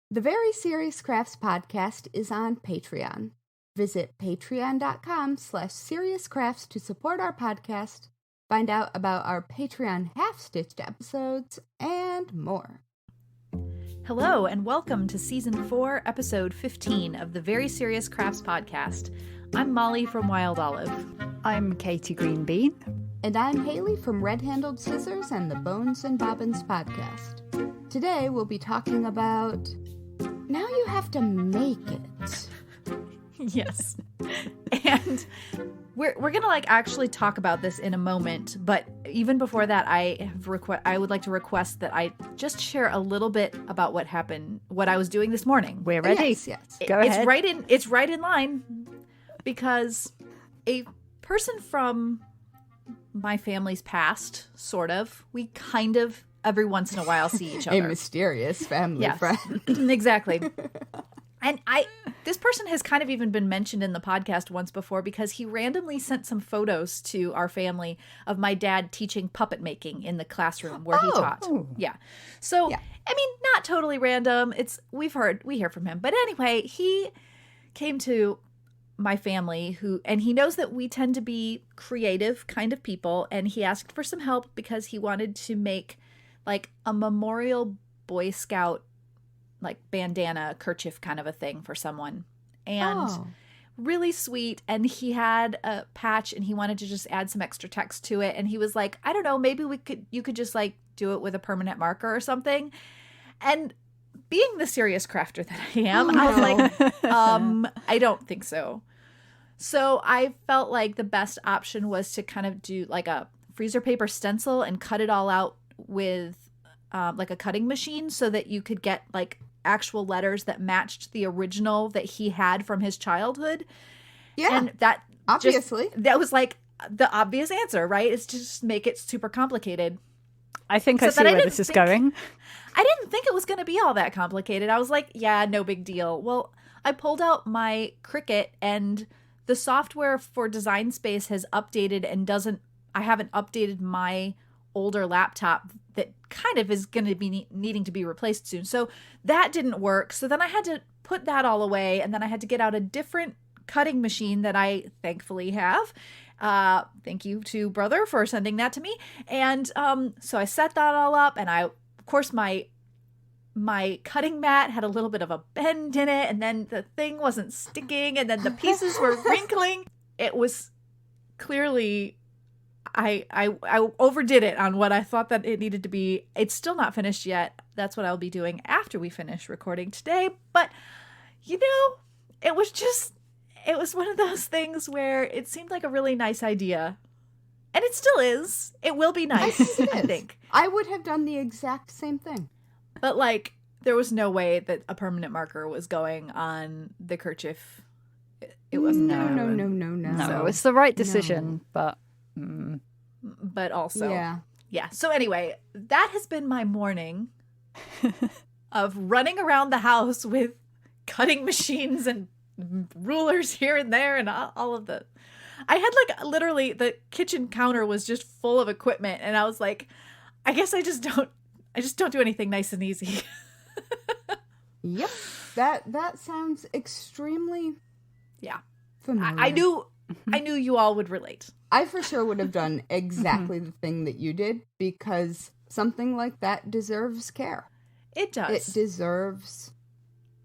The Very Serious Crafts podcast is on Patreon. Visit patreon.com/seriouscrafts to support our podcast, find out about our Patreon half-stitched episodes, and more. Hello, and welcome to Season 4, Episode 15 of the Very Serious Crafts podcast. I'm Mollie from Wild Olive. I'm Katie Greenbean. And I'm Haley from Red Handled Scissors and the Bones and Bobbins podcast. Today we'll be talking about... Now you have to make it. Yes. And we're going to actually talk about this in a moment, but even before that, I would like to request that I just share a little bit about what happened, what I was doing this morning. We're ready. Yes. Go ahead. It's right in line because a person from my family's past, sort of, we kind of every once in a while see each other. A mysterious family friend. Exactly. And this person has kind of even been mentioned in the podcast once before because he randomly sent some photos to our family of my dad teaching puppet making in the classroom where he taught. Oh. Yeah. So, yeah. I mean, not totally random. We hear from him. But anyway, he came to my family and he knows that we tend to be creative kind of people. And he asked for some help because he wanted to make a memorial Boy Scout bandana kerchief kind of a thing for someone. And really sweet. And he had a patch and he wanted to just add some extra text to it. And he was like, I don't know, maybe you could just do it with a permanent marker or something. And being the serious crafter that I am, I was like, I don't think so. So I felt like the best option was to kind of do a freezer paper stencil and cut it all out with a cutting machine so that you could get actual letters that matched the original that he had from his childhood. Yeah. And that obviously that was the obvious answer, right? Is to just make it super complicated. I think I see where this is going. I didn't think it was going to be all that complicated. I was like, yeah, no big deal. Well, I pulled out my Cricut and the software for Design Space has updated and I haven't updated my older laptop that kind of is going to be needing to be replaced soon. So that didn't work. So then I had to put that all away and then I had to get out a different cutting machine that I thankfully have. Thank you to brother for sending that to me. And so I set that all up and of course my cutting mat had a little bit of a bend in it and then the thing wasn't sticking and then the pieces were wrinkling. It was clearly... I overdid it on what I thought that it needed to be. It's still not finished yet. That's what I'll be doing after we finish recording today. But, it was one of those things where it seemed like a really nice idea. And it still is. It will be nice, I think. I would have done the exact same thing. But, there was no way that a permanent marker was going on the kerchief. It was No. No, it's the right decision, but... But also, yeah. So anyway, that has been my morning of running around the house with cutting machines and rulers here and there and all of the... I had literally the kitchen counter was just full of equipment and I was like, I guess I just don't do anything nice and easy. Yep. That sounds extremely familiar. I knew you all would relate. I for sure would have done exactly the thing that you did because something like that deserves care. It does. It deserves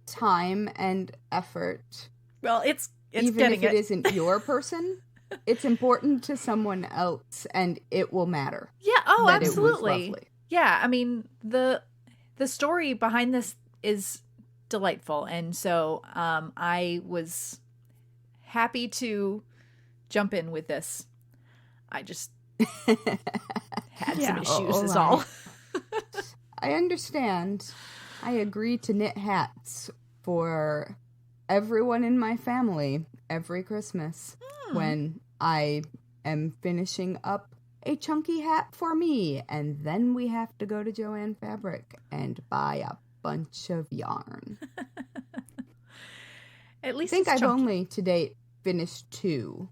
time and effort. Well, it's even getting if it isn't your person, it's important to someone else and it will matter. Yeah, oh, that absolutely. It was lovely. Yeah, I mean, the story behind this is delightful and so I was happy to jump in with this. I just had some issues is all. I understand. I agree to knit hats for everyone in my family every Christmas when I am finishing up a chunky hat for me. And then we have to go to Joann Fabric and buy a bunch of yarn. At least I think I've chunky. only to date finished 2.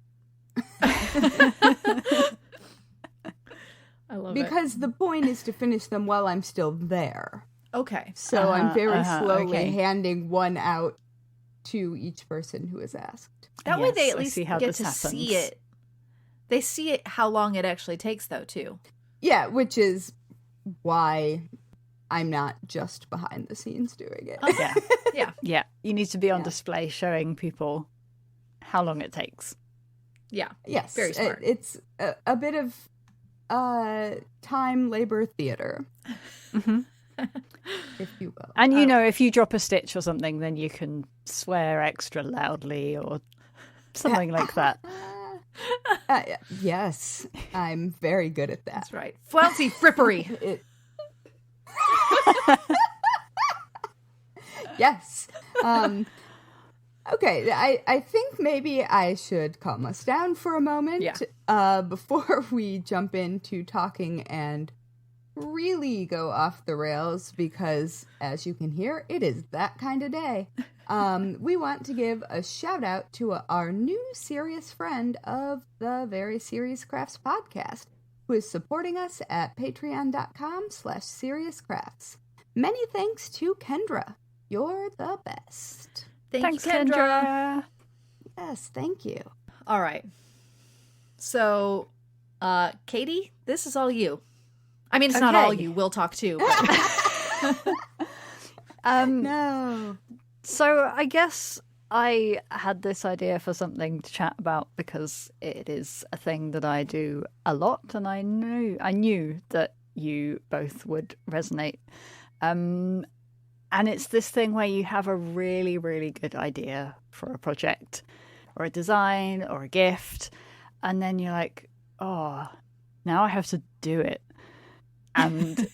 I love because the point is to finish them while I'm still there. Okay. So I'm very slowly handing one out to each person who is asked. That way they at least get to see it. They see it, how long it actually takes, though, too. Yeah, which is why I'm not just behind the scenes doing it. Yeah. You need to be on display showing people how long it takes. Yeah. Yes. Very smart. It's a bit of time, labor, theater. Mm-hmm. If you will. And, if you drop a stitch or something, then you can swear extra loudly or something like that. Yes, I'm very good at that. That's right. Flouncy frippery. Yes. Okay, I think maybe I should calm us down for a moment before we jump into talking and really go off the rails, because as you can hear, it is that kind of day. We want to give a shout out to our new serious friend of the Very Serious Crafts podcast, who is supporting us at patreon.com/seriouscrafts. Many thanks to Kendra. You're the best. Thanks, Kendra. Yes, thank you. All right. So, Katie, this is all you. I mean, it's not all you. We'll talk too. No. So I guess I had this idea for something to chat about because it is a thing that I do a lot, and I knew that you both would resonate. And it's this thing where you have a really, really good idea for a project or a design or a gift, and then you're like, oh, now I have to do it. And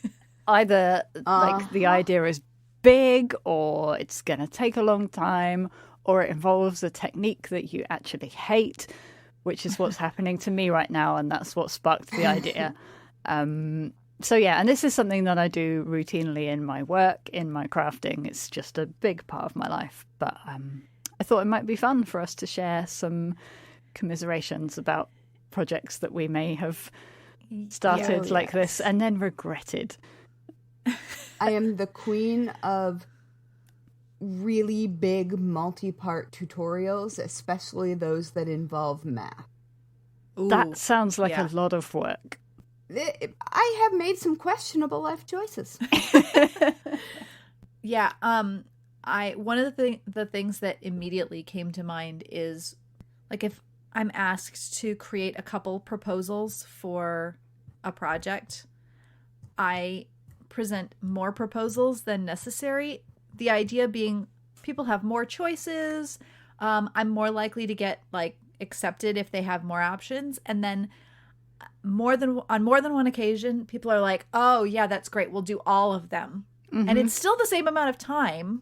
either like the idea is big, or it's going to take a long time, or it involves a technique that you actually hate, which is what's happening to me right now, and that's what sparked the idea. So yeah, and this is something that I do routinely in my work, in my crafting. It's just a big part of my life. But I thought it might be fun for us to share some commiserations about projects that we may have started like this and then regretted. I am the queen of really big multi-part tutorials, especially those that involve math. Ooh, that sounds like a lot of work. I have made some questionable life choices. Yeah, one of the things that immediately came to mind is, like, if I'm asked to create a couple proposals for a project, I present more proposals than necessary. The idea being people have more choices. I'm more likely to get like accepted if they have more options. And then on more than one occasion, people are like, oh yeah, that's great. We'll do all of them. Mm-hmm. And it's still the same amount of time.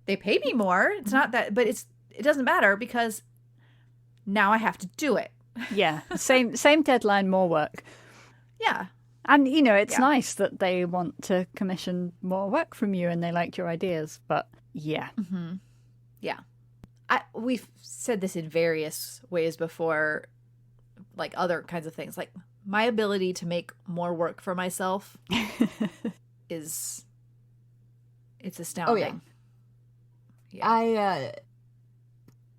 They pay me more. It's not that, but it doesn't matter because now I have to do it. Yeah. Same deadline, more work. Yeah. And, it's nice that they want to commission more work from you and they like your ideas, but yeah. Mm-hmm. Yeah. We've said this in various ways before, like other kinds of things. Like, my ability to make more work for myself it's astounding. Oh, yeah.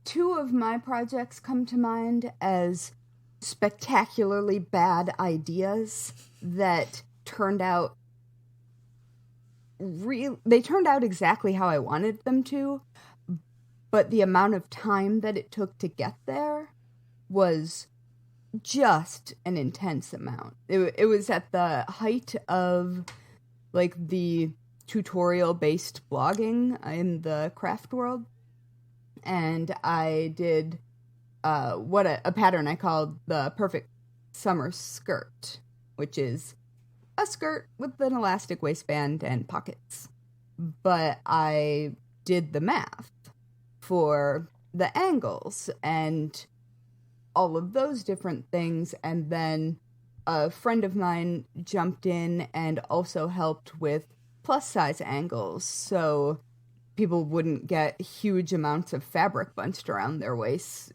Two of my projects come to mind as spectacularly bad ideas that turned out exactly how I wanted them to, but the amount of time that it took to get there was just an intense amount. It was at the height of like the tutorial based blogging in the craft world, and I did a pattern I called the perfect summer skirt, which is a skirt with an elastic waistband and pockets. But I did the math for the angles and all of those different things, and then a friend of mine jumped in and also helped with plus size angles, so people wouldn't get huge amounts of fabric bunched around their waists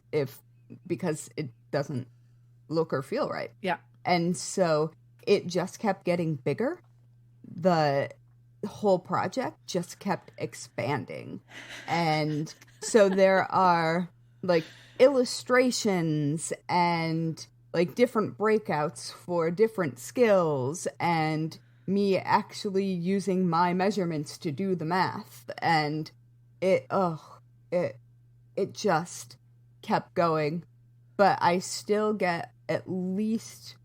because it doesn't look or feel right. Yeah. And so it just kept getting bigger. The whole project just kept expanding. And so there are like illustrations and like different breakouts for different skills, and me actually using my measurements to do the math, and it just kept going. But I still get at least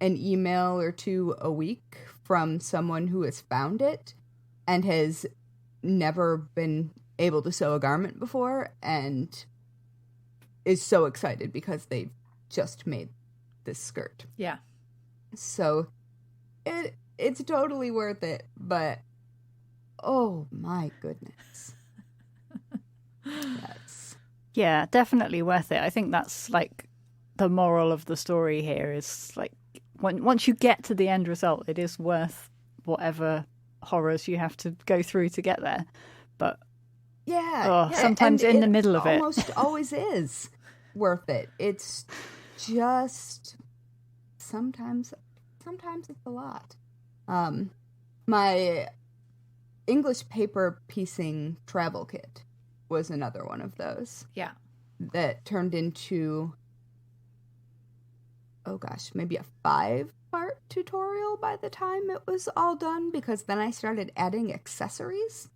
an email or two a week from someone who has found it and has never been able to sew a garment before and is so excited because they've just made this skirt. Yeah. So it's totally worth it, but oh my goodness. Yes. Yeah, definitely worth it. I think that's like the moral of the story here is like once you get to the end result, it is worth whatever horrors you have to go through to get there. But sometimes in the middle of it, almost always is worth it. It's just sometimes it's a lot. My English paper piecing travel kit was another one of those. Yeah. That turned into, maybe a 5-part tutorial by the time it was all done, because then I started adding accessories.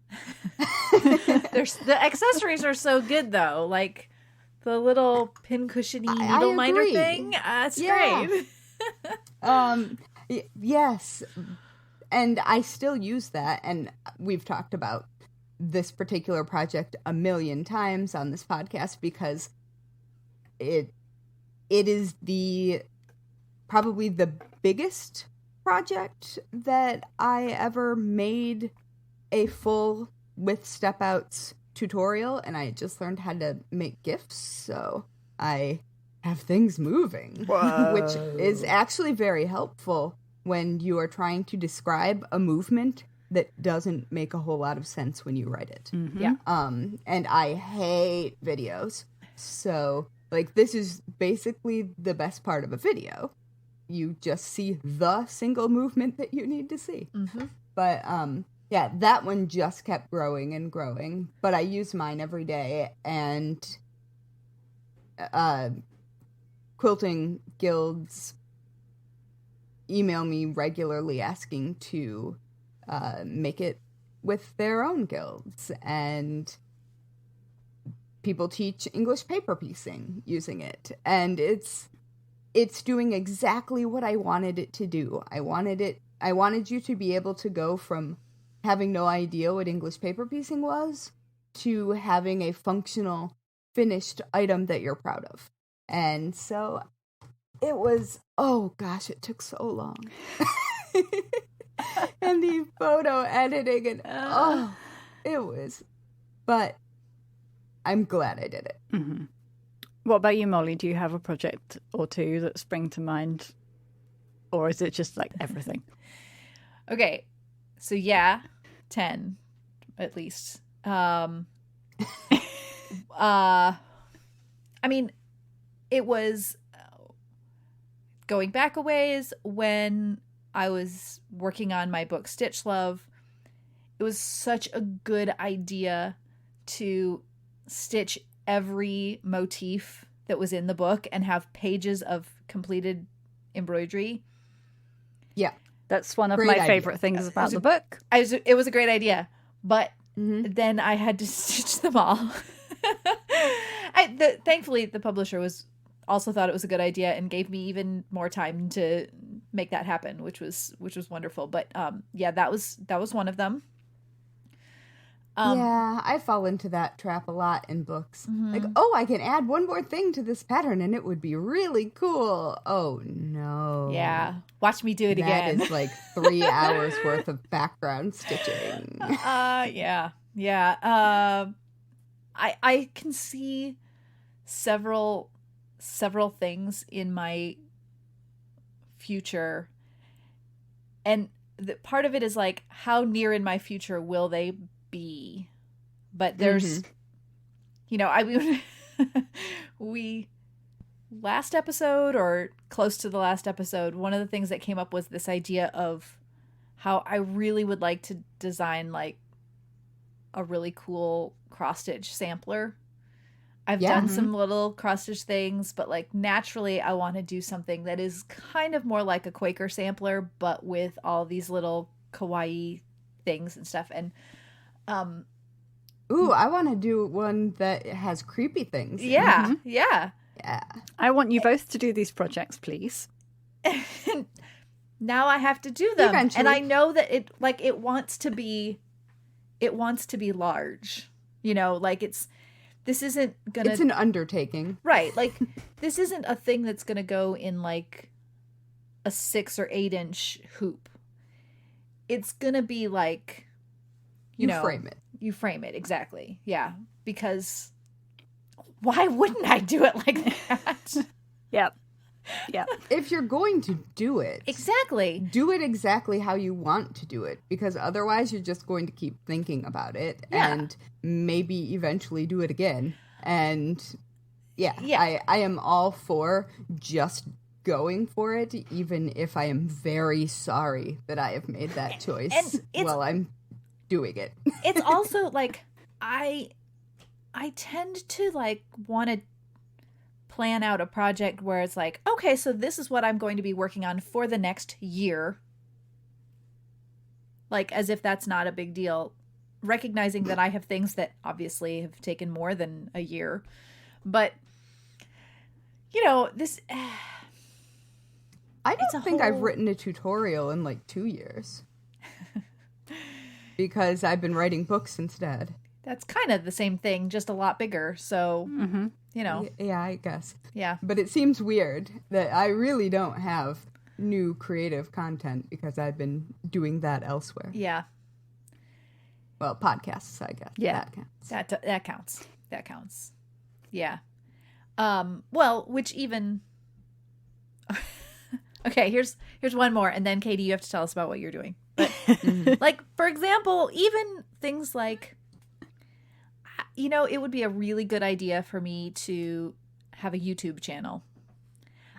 The accessories are so good, though. Like the little pin-cushiony needle minder thing. It's great. Yes. And I still use that, and we've talked about this particular project a million times on this podcast because it is probably the biggest project that I ever made a full with step outs tutorial, and I just learned how to make GIFs, so I have things moving. Whoa. Which is actually very helpful when you are trying to describe a movement that doesn't make a whole lot of sense when you write it. Mm-hmm. Yeah. And I hate videos. So, like, this is basically the best part of a video. You just see the single movement that you need to see. Mm-hmm. But, yeah, that one just kept growing and growing. But I use mine every day, and quilting guilds email me regularly asking to make it with their own guilds, and people teach English paper piecing using it, and it's doing exactly what I wanted it to do. I wanted you to be able to go from having no idea what English paper piecing was to having a functional finished item that you're proud of. And so it was, it took so long. And the photo editing and it was, but I'm glad I did it. Mm-hmm. What about you, Molly? Do you have a project or two that spring to mind, or is it just like everything? Okay, so 10 at least. I mean, it was going back a ways when I was working on my book Stitch Love. It was such a good idea to stitch every motif that was in the book and have pages of completed embroidery. Yeah. That's one of my favorite things about the book. It was a great idea, but then I had to stitch them all. Thankfully, the publisher also thought it was a good idea and gave me even more time to make that happen, which was wonderful. But that was one of them. Yeah, I fall into that trap a lot in books. Mm-hmm. Like, I can add one more thing to this pattern and it would be really cool. Oh, no. Yeah. Watch me do it again. That is like 3 hours worth of background stitching. Yeah. Yeah. I can see several things in my future. And part of it is like, how near in my future will they be? But there's we last episode or close to the last episode, one of the things that came up was this idea of how I really would like to design like a really cool cross stitch sampler. I've done some little cross stitch things, but like naturally I want to do something that is kind of more like a Quaker sampler, but with all these little kawaii things and stuff. And ooh, I want to do one that has creepy things. Yeah. I want you both to do these projects, please. Now I have to do them. Eventually. And I know that it wants to be large. You know, like this isn't gonna... It's an undertaking. Right. Like, this isn't a thing that's gonna go in, like, a 6 or 8 inch hoop. It's gonna be, like, you know... frame it. You frame it, exactly. Yeah. Because why wouldn't I do it like that? Yep. If you're going to do it... Exactly. Do it exactly how you want to do it. Because otherwise you're just going to keep thinking about it. Yeah. And maybe eventually do it again. And I am all for just going for it, even if I am very sorry that I have made that choice while I'm doing it. It's also like I tend to like want to plan out a project where it's like, okay, so this is what I'm going to be working on for the next year. Like, as if that's not a big deal. Recognizing that I have things that obviously have taken more than a year. But, you know, this... I don't think I've written a tutorial in like 2 years. Because I've been writing books instead. That's kind of the same thing, just a lot bigger. So, you know. Yeah, I guess. Yeah. But it seems weird that I really don't have new creative content because I've been doing that elsewhere. Yeah. Well, podcasts, I guess. Yeah. That counts. That counts. Yeah. Well, which even... Okay, here's one more, and then Katie, you have to tell us about what you're doing. But, like, for example, even things like... You know, it would be a really good idea for me to have a YouTube channel.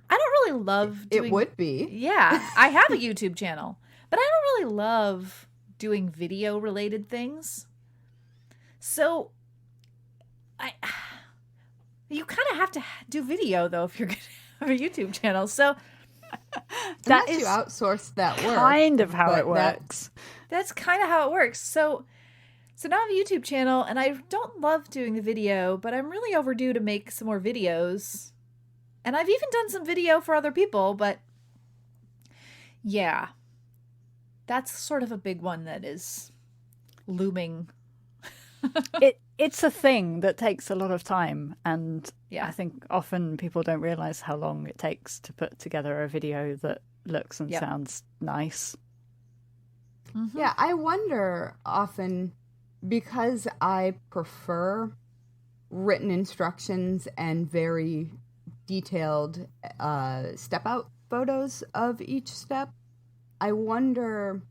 I don't really love doing... It would be. Yeah, I have a YouTube channel. But I don't really love doing video-related things. So, you kind of have to do video, though, if you're going to have a YouTube channel. So... That is... you outsource that work. Kind of how it works. That's kind of how it works. So now I have a YouTube channel, and I don't love doing the video, but I'm really overdue to make some more videos. And I've even done some video for other people, but yeah. That's sort of a big one that is looming. It's a thing that takes a lot of time, and yeah. I think often people don't realize how long it takes to put together a video that looks and sounds nice. Mm-hmm. Yeah, I wonder often... Because I prefer written instructions and very detailed step-out photos of each step, I wonder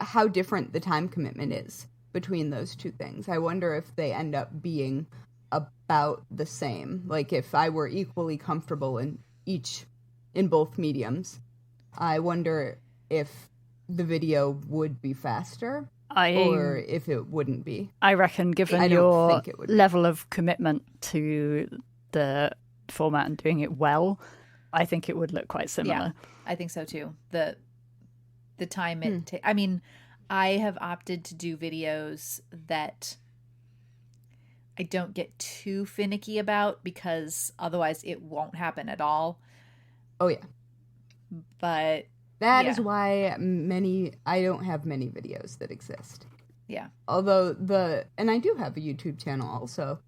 how different the time commitment is between those two things. I wonder if they end up being about the same. Like, if I were equally comfortable in both mediums, I wonder if the video would be faster. Or if it wouldn't be. I reckon, given your level of commitment to the format and doing it well, I think it would look quite similar. Yeah, I think so too. The time it takes. I mean, I have opted to do videos that I don't get too finicky about because otherwise it won't happen at all. Oh, yeah. But... That is why I don't have many videos that exist. Yeah. Although and I do have a YouTube channel also,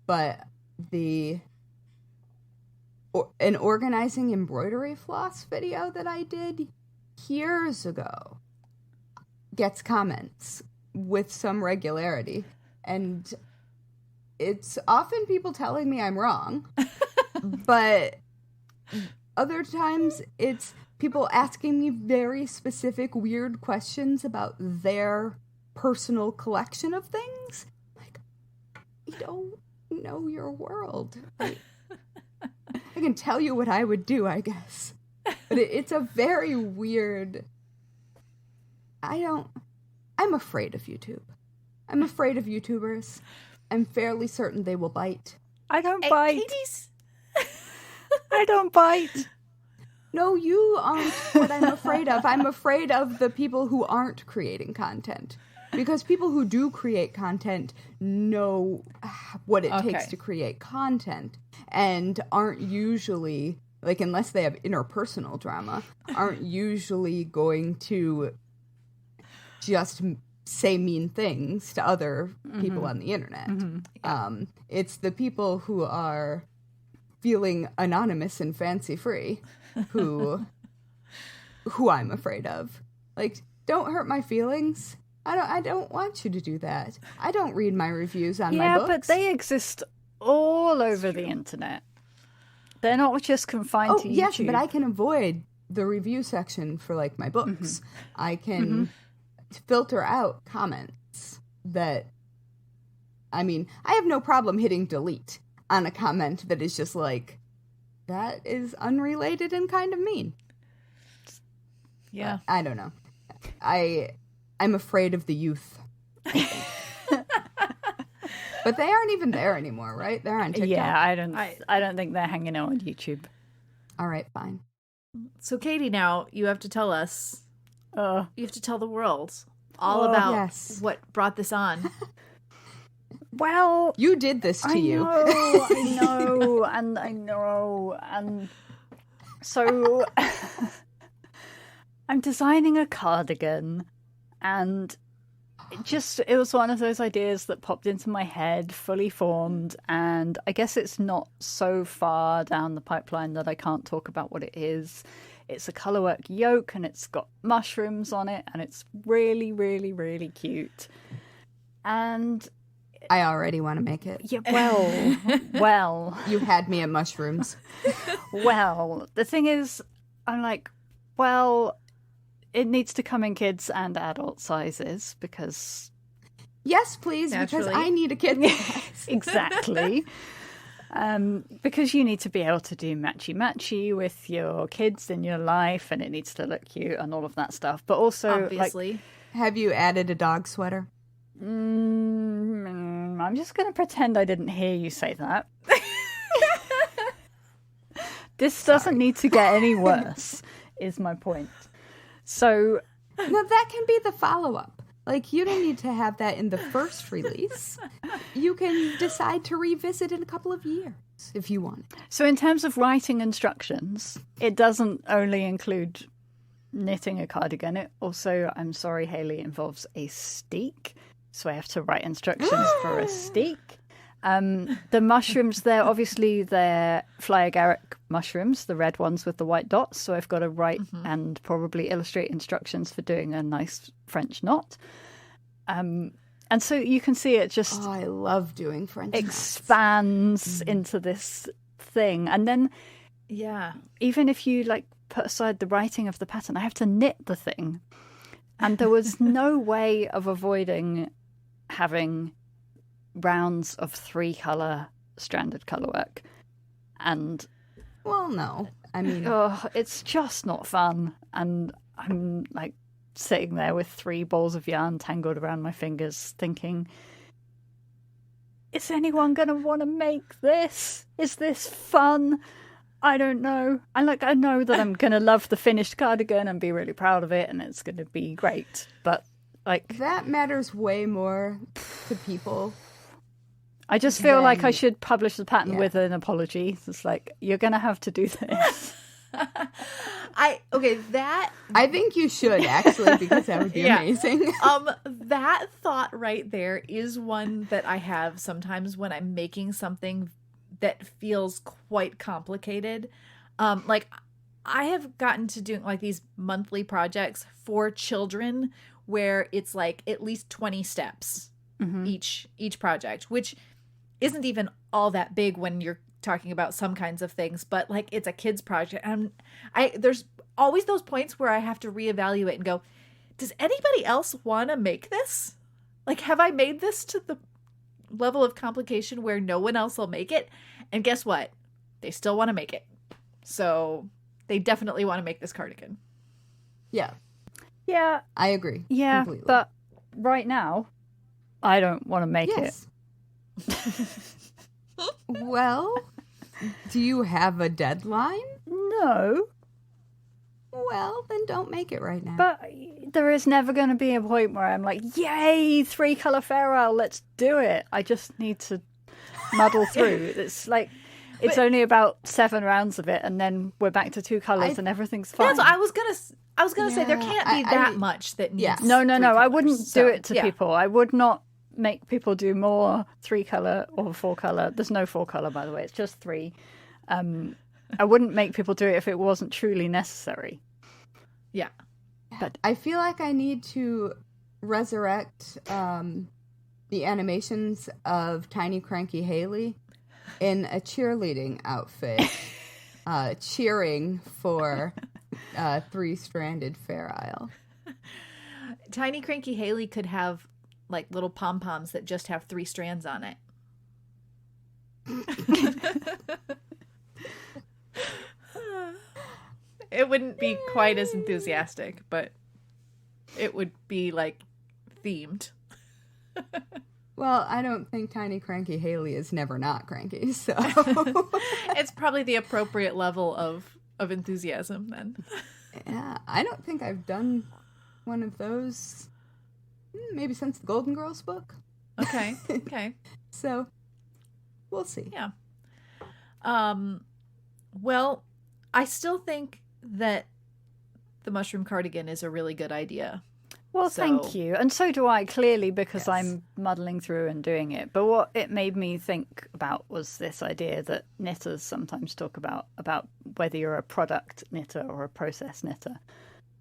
but an organizing embroidery floss video that I did years ago gets comments with some regularity. And it's often people telling me I'm wrong, but other times it's people asking me very specific, weird questions about their personal collection of things. Like, you don't know your world. I can tell you what I would do, I guess. But it's a very weird I'm afraid of YouTube. I'm afraid of YouTubers. I'm fairly certain they will bite. I don't bite. Katie's... I don't bite. No, you aren't what I'm afraid of. I'm afraid of the people who aren't creating content. Because people who do create content know what it takes to create content and aren't usually, like, unless they have interpersonal drama, aren't usually going to just say mean things to other people on the internet. It's the people who are feeling anonymous and fancy-free who I'm afraid of. Like, don't hurt my feelings. I don't want you to do that. I don't read my reviews on my books. Yeah, but they exist all over the internet. They're not just confined to YouTube. Yes, but I can avoid the review section for, like, my books. I can filter out comments that... I mean, I have no problem hitting delete on a comment that is just like, that is unrelated and kind of mean. Yeah. I don't know. I'm afraid of the youth. But they aren't even there anymore, right? They're on TikTok. Yeah, I don't think they're hanging out on YouTube. All right, fine. So, Katie, now you have to tell us. You have to tell the world all about what brought this on. Well, you did this to you. I know, and so I'm designing a cardigan, and it was one of those ideas that popped into my head, fully formed, and I guess it's not so far down the pipeline that I can't talk about what it is. It's a colourwork yoke, and it's got mushrooms on it, and it's really, really, really cute. And I already want to make it. Yeah, well. You had me at mushrooms. Well, the thing is, I'm like, well, it needs to come in kids and adult sizes because... Yes, please, Naturally. because I need a kid size. Exactly. Because you need to be able to do matchy-matchy with your kids in your life, and it needs to look cute and all of that stuff. But also, obviously. Like, have you added a dog sweater? I'm just going to pretend I didn't hear you say that. This doesn't need to get any worse, is my point. So... No, that can be the follow-up. Like, you don't need to have that in the first release. You can decide to revisit in a couple of years if you want. So in terms of writing instructions, it doesn't only include knitting a cardigan. It also, I'm sorry, Hayley, involves a steek. So I have to write instructions for a steek. The mushrooms, they're fly agaric mushrooms, the red ones with the white dots. So I've got to write and probably illustrate instructions for doing a nice French knot. And so you can see it just... Oh, I love doing French expands into this thing. And then, even if you like put aside the writing of the pattern, I have to knit the thing. And there was no way of avoiding having rounds of 3-color stranded colorwork. And well, no, I mean, it's just not fun. And I'm like sitting there with 3 balls of yarn tangled around my fingers thinking, is anyone gonna want to make this? Is this fun? I don't know. I know that I'm gonna love the finished cardigan and be really proud of it, and it's gonna be great, but like that matters way more to people. I just feel like I should publish the pattern with an apology. It's like, you're going to have to do this. I think you should, actually, because that would be amazing. That thought right there is one that I have sometimes when I'm making something that feels quite complicated. Like, I have gotten to doing like these monthly projects for children where it's like at least 20 steps each project, which isn't even all that big when you're talking about some kinds of things, but like it's a kid's project. And there's always those points where I have to reevaluate and go, does anybody else want to make this? Like, have I made this to the level of complication where no one else will make it? And guess what? They still want to make it. So they definitely want to make this cardigan. Yeah. Yeah, I agree. yeah, completely. but right now, I don't want to make Yes. Well, do you have a deadline? it. No, Well, then don't make it right now. but there is never going to be a point where I'm like, yay, 3-color Fair Isle, let's do it. I just need to muddle through. It's like, it's only about 7 rounds of it, and then we're back to 2 colors and everything's fine. That's what I was gonna say. There can't be that much that needs. Yeah. No, three I colors, wouldn't so, do it to people. I would not make people do more 3-color or 4-color. There's no 4-color, by the way. It's just 3. I wouldn't make people do it if it wasn't truly necessary. Yeah. But I feel like I need to resurrect the animations of Tiny Cranky Haley in a cheerleading outfit, cheering for 3-stranded Fair Isle. Tiny Cranky Haley could have like little pom-poms that just have 3 strands on it. It wouldn't be quite as enthusiastic, but it would be like themed. Well, I don't think Tiny Cranky Haley is never not cranky, so It's probably the appropriate level of enthusiasm then. yeah, I don't think I've done one of those maybe since the Golden Girls book. Okay. Okay. So we'll see. Yeah. Well, I still think that the mushroom cardigan is a really good idea. well, So- thank you. And so do I, clearly, because Yes. I'm muddling through and doing it. But what it made me think about was this idea that knitters sometimes talk about whether you're a product knitter or a process knitter.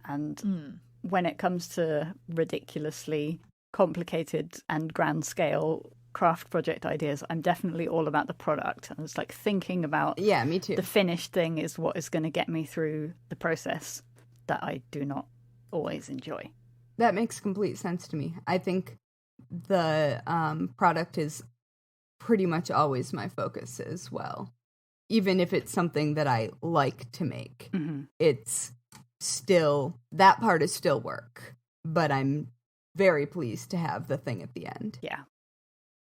And when it comes to ridiculously complicated and grand scale craft project ideas, I'm definitely all about the product. And it's like thinking about Yeah, me too. the finished thing is what is going to get me through the process that I do not always enjoy. That makes complete sense to me. I think the product is pretty much always my focus as well. Even if it's something that I like to make, it's still, that part is still work. But I'm very pleased to have the thing at the end. Yeah.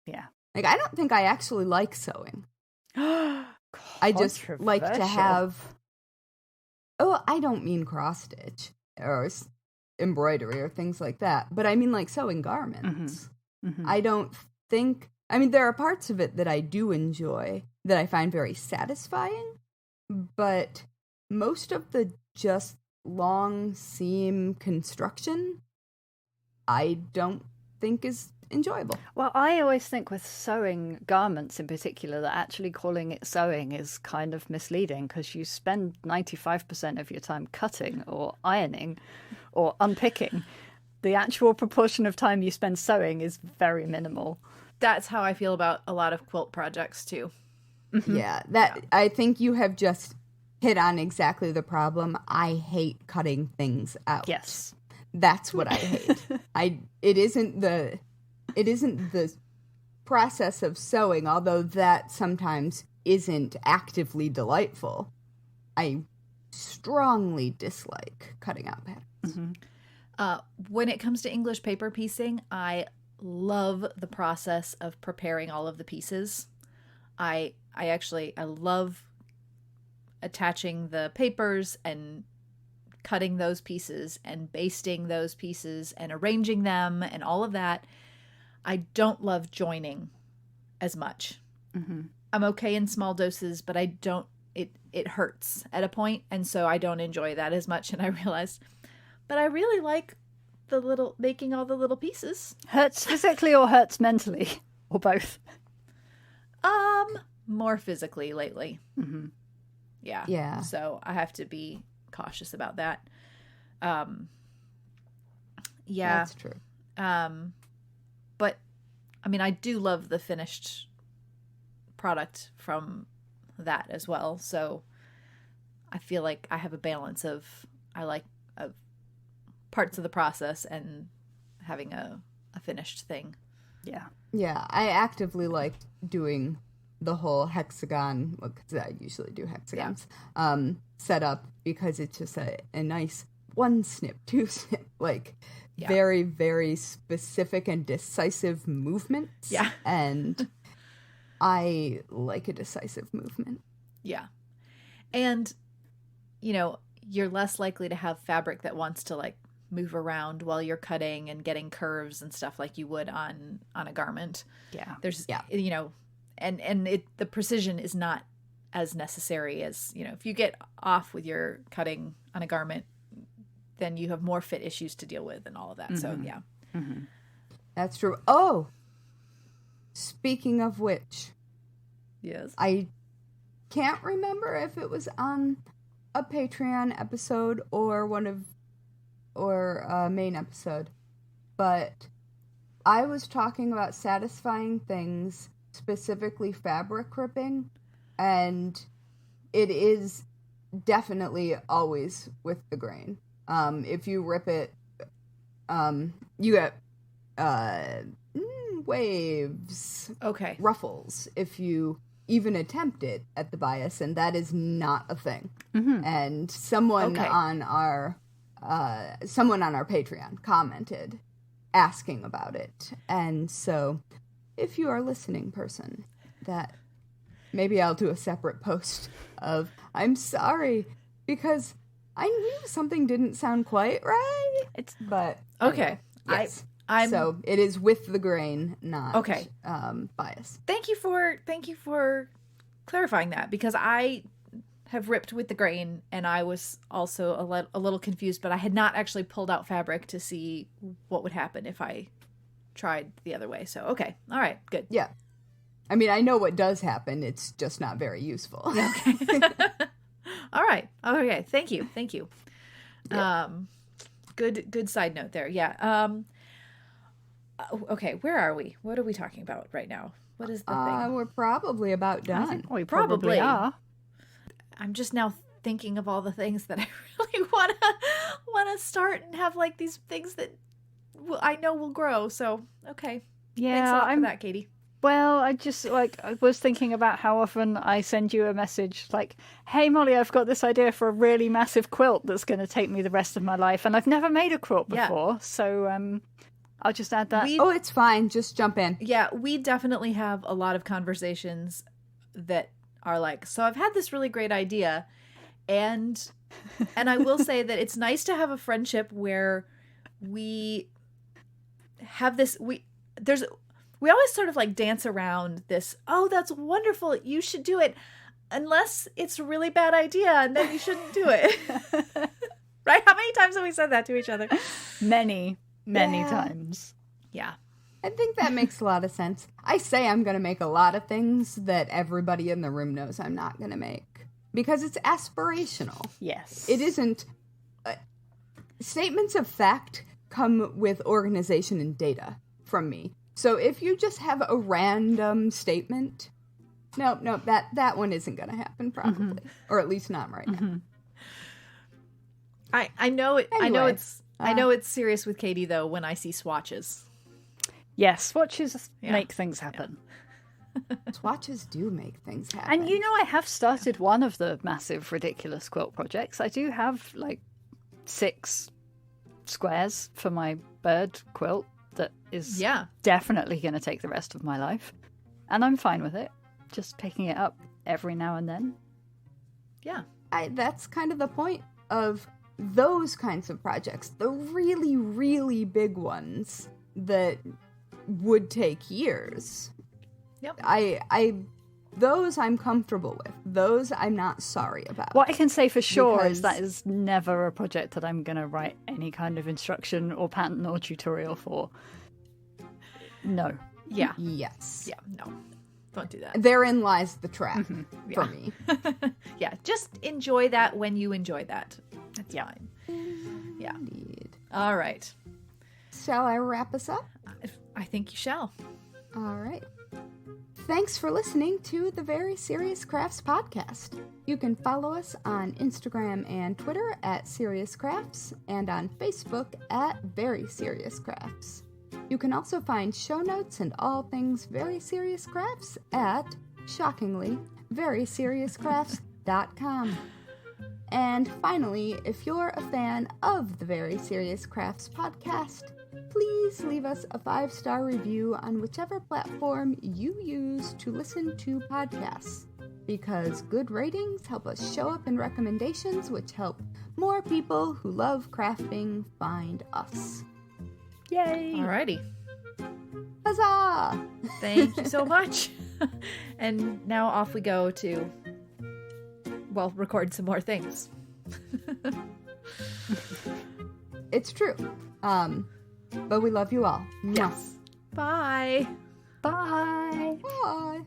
Yeah. Like, I don't think I actually like sewing. I just like to Controversial. have... Oh, I don't mean cross-stitch or embroidery or things like that, but I mean like sewing garments. I don't think... I mean, there are parts of it that I do enjoy, that I find very satisfying, but most of the just long seam construction, I don't think is enjoyable. Well, I always think with sewing garments in particular that actually calling it sewing is kind of misleading because you spend 95% of your time cutting or ironing or unpicking. The actual proportion of time you spend sewing is very minimal. That's how I feel about a lot of quilt projects too. Yeah, I think you have just hit on exactly the problem. I hate cutting things out. Yes. That's what I hate. It isn't the process of sewing, although that sometimes isn't actively delightful. I strongly dislike cutting out patterns. When it comes to English paper piecing, I love the process of preparing all of the pieces. I love attaching the papers and cutting those pieces and basting those pieces and arranging them and all of that. I don't love joining as much. I'm okay in small doses, but I don't, it hurts at a point, and so I don't enjoy that as much. And I realized, but I really like making all the little pieces. Hurts physically or hurts mentally? Or both? More physically lately. Yeah. Yeah. So I have to be cautious about that. Yeah. That's true. But I mean, I do love the finished product from that as well. So I feel like I have a balance of parts of the process and having a finished thing. Yeah. Yeah, I actively like doing the whole hexagon, because I usually do hexagons, setup, because it's just a nice one snip, two snip, like very, very specific and decisive movements. Yeah. And I like a decisive movement. Yeah. And, you know, you're less likely to have fabric that wants to like move around while you're cutting and getting curves and stuff like you would on a garment. Yeah. There's, you know, and the precision is not as necessary as, you know, if you get off with your cutting on a garment, then you have more fit issues to deal with and all of that. So, yeah. Mm-hmm. That's true. Oh, speaking of which. Yes. I can't remember if it was on a Patreon episode or a main episode, but I was talking about satisfying things, specifically fabric ripping, and it is definitely always with the grain. If you rip it, you get waves, ruffles, if you even attempt it at the bias, and that is not a thing. Mm-hmm. And someone on our Patreon commented asking about it, and so if you are listening, person, that maybe I'll do a separate post of I'm sorry because I knew something didn't sound quite right. But okay. Yes. So it is with the grain, not bias. Thank you for clarifying that, because I have ripped with the grain and I was also a little confused, but I had not actually pulled out fabric to see what would happen if I tried the other way. So okay, all right, good. Yeah, I mean I know what does happen. It's just not very useful. Okay. All right. Okay. Thank you. Yeah. Good side note there. Yeah. Okay, where are we? What are we talking about right now? What is the thing? We're probably about done. I think we probably are. I'm just now thinking of all the things that I really want to start and have like these things that I know will grow. So, okay. Yeah, thanks a lot for that, Katie. Well, I was thinking about how often I send you a message like, hey, Molly, I've got this idea for a really massive quilt that's going to take me the rest of my life. And I've never made a quilt before. So I'll just add that. It's fine. Just jump in. Yeah, we definitely have a lot of conversations that are like, so I've had this really great idea. And I will say that it's nice to have a friendship where we have this, we always sort of like dance around this, oh, that's wonderful, you should do it, unless it's a really bad idea, and then you shouldn't do it. Right? How many times have we said that to each other? Many times. Yeah. I think that makes a lot of sense. I say I'm going to make a lot of things that everybody in the room knows I'm not going to make. Because it's aspirational. Yes. It isn't... statements of fact come with organization and data from me. So if you just have a random statement, no, that one isn't going to happen probably, or at least not right now. I know it. Anyway, I know it's serious with Katie though when I see swatches. Yes, swatches make things happen. Swatches do make things happen. And you know, I have started one of the massive, ridiculous quilt projects. I do have like 6 squares for my bird quilt. That is definitely going to take the rest of my life. And I'm fine with it. Just picking it up every now and then. Yeah. That's kind of the point of those kinds of projects. The really, really big ones that would take years. Yep. Those I'm comfortable with. Those I'm not sorry about. What I can say for sure is that is never a project that I'm going to write any kind of instruction or pattern or tutorial for. No. Yeah. Yes. Yeah, no. Don't do that. Therein lies the trap for me. Yeah, just enjoy that when you enjoy that. That's fine. Yeah. Indeed. All right. Shall I wrap us up? I think you shall. All right. Thanks for listening to the Very Serious Crafts podcast. You can follow us on Instagram and Twitter at Serious Crafts and on Facebook at Very Serious Crafts. You can also find show notes and all things Very Serious Crafts at, shockingly, veryseriouscrafts.com. And finally, if you're a fan of the Very Serious Crafts podcast, please leave us a 5-star review on whichever platform you use to listen to podcasts, because good ratings help us show up in recommendations, which help more people who love crafting find us. Yay! Alrighty. Huzzah! Thank you so much. And now off we go to, well, record some more things. It's true. But we love you all. Yes. Bye. Bye! Bye.